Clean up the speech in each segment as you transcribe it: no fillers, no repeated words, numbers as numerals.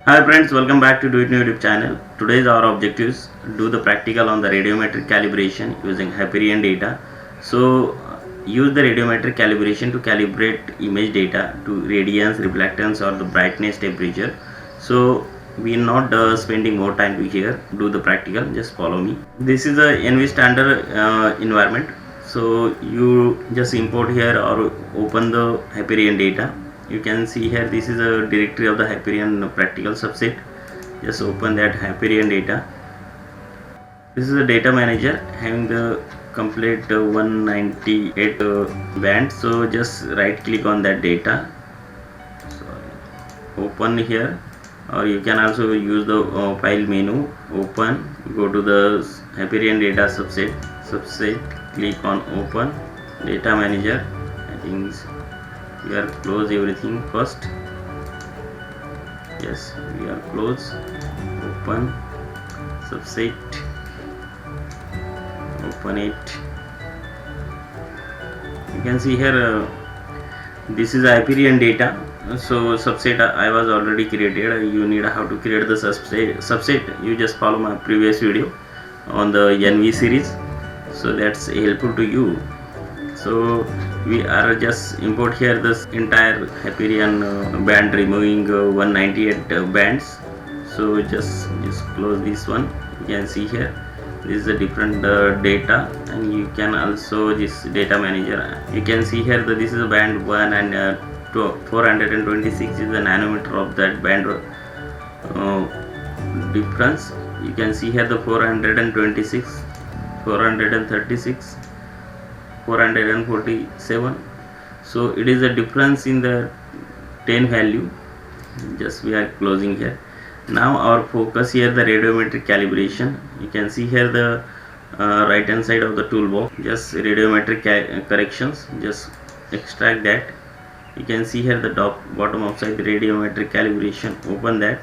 Hi friends, welcome back to Do It New YouTube channel. Today's our objectives: do the practical on the radiometric calibration using Hyperion data. So use the radiometric calibration to calibrate image data to radiance, reflectance or the brightness temperature. So we are not spending more time to here. Do the practical, just follow me. This is a NV standard environment. So you just import here or open the Hyperion data. You can see here this is a directory of the Hyperion practical subset. Just open that Hyperion data. This is a data manager having the complete 198 band. So just right click on that data. Open here, or you can also use the file menu. Open, go to the Hyperion data subset, click on open data manager. I think we are close everything first. Yes, we are close. Open subset, open it. You can see here this is Hyperion data. So subset I was already created. You need how to create the subset. You just follow my previous video on the NV series, so that's helpful to you. So we are just import here this entire Hyperion band, removing 198 bands. So just close this one. You can see here this is a different data, and you can also this data manager. You can see here that this is a band 1 and 426 is the nanometer of that band difference. You can see here the 426, 436, 447. So it is a difference in the 10 value. Just we are closing here. Now our focus here the radiometric calibration. You can see here the right hand side of the toolbox, just radiometric corrections. Just extract that. You can see here the bottom upside the radiometric calibration. Open that.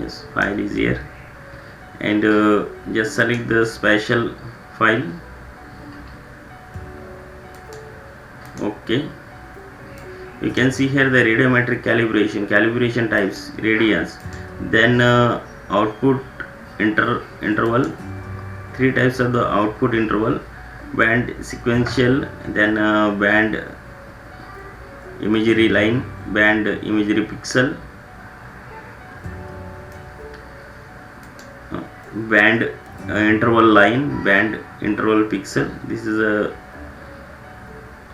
Yes, file is here, and just select the special file. Okay, you can see here the radiometric calibration types, radiance, then output interval, 3 types of the output interval: band sequential, then band imagery line, band imagery pixel, band interval line, band interval pixel. This is a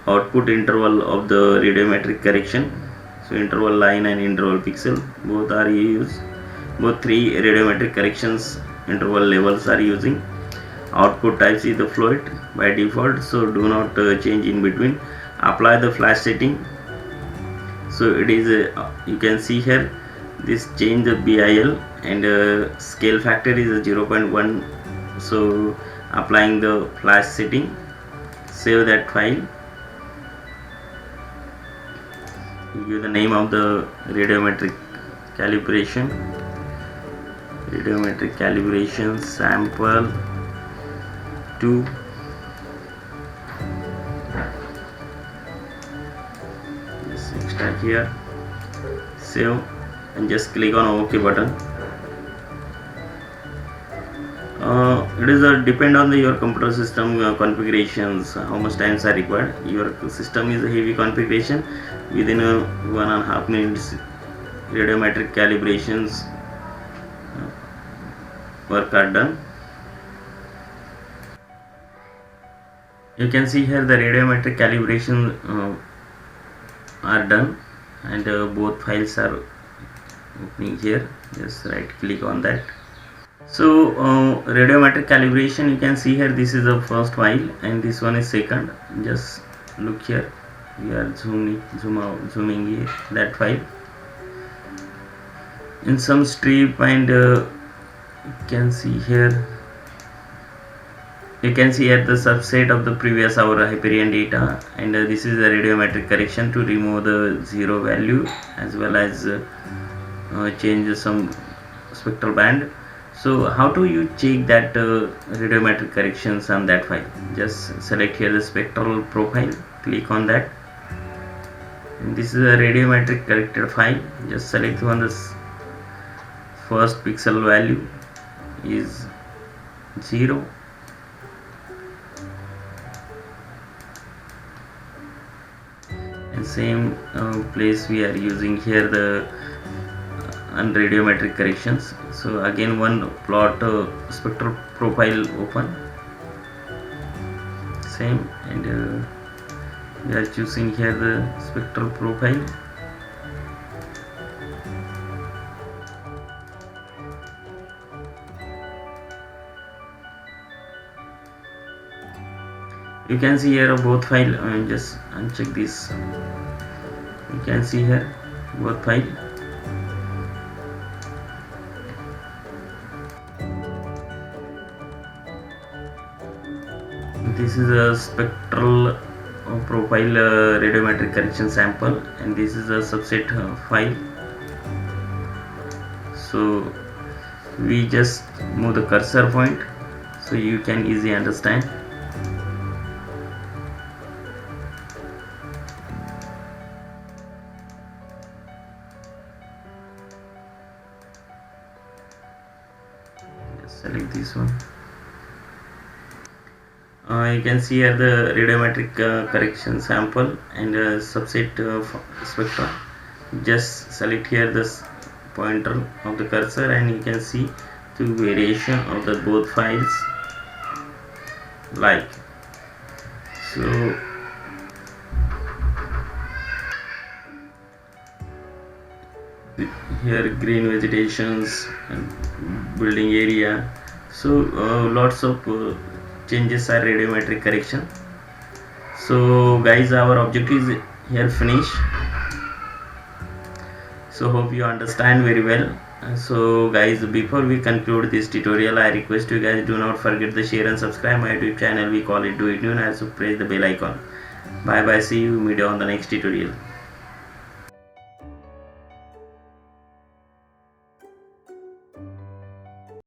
output interval of the radiometric correction. So interval line and interval pixel both are used. Both 3 radiometric corrections interval levels are using. Output types is the float by default, so do not change in between. Apply the flash setting. So it is you can see here this change the BIL, and scale factor is a 0.1. so applying the flash setting, save that file. Give the name of the radiometric calibration sample 2. Just extract here, save, and just click on OK button. It is depend on your computer system configurations, how much times are required. Your system is a heavy configuration, within 1.5 minutes radiometric calibrations work are done. You can see here the radiometric calibration are done, and both files are opening here. Just right click on that. So radiometric calibration, you can see here this is the first file and this one is second. Just look here, we are zooming here that file in some strip, and you can see here the subset of the previous our Hyperion data, and this is the radiometric correction to remove the 0 value as well as change some spectral band. So how do you check that radiometric corrections on that file? Just select here the spectral profile, click on that, and this is a radiometric corrected file. Just select on this first pixel value is 0, and same place we are using here the unradiometric corrections. So again one plot spectral profile open, same, and we are choosing here the spectral profile. You can see here both file, just uncheck this. You can see here both file. This is a spectral profile radiometric correction sample, and this is a subset file. So we just move the cursor point so you can easily understand. Just select this one. You can see here the radiometric correction sample and subset spectra. Just select here this pointer of the cursor, and you can see the variation of the both files like so. Here green vegetations and building area, so lots of changes are radiometric correction. So guys, our objective is here finished. So hope you understand very well. So guys, before we conclude this tutorial, I request you guys, do not forget to share and subscribe my YouTube channel. We call it Do It New, and also press the bell icon. Bye bye, see you, meet you on the next tutorial.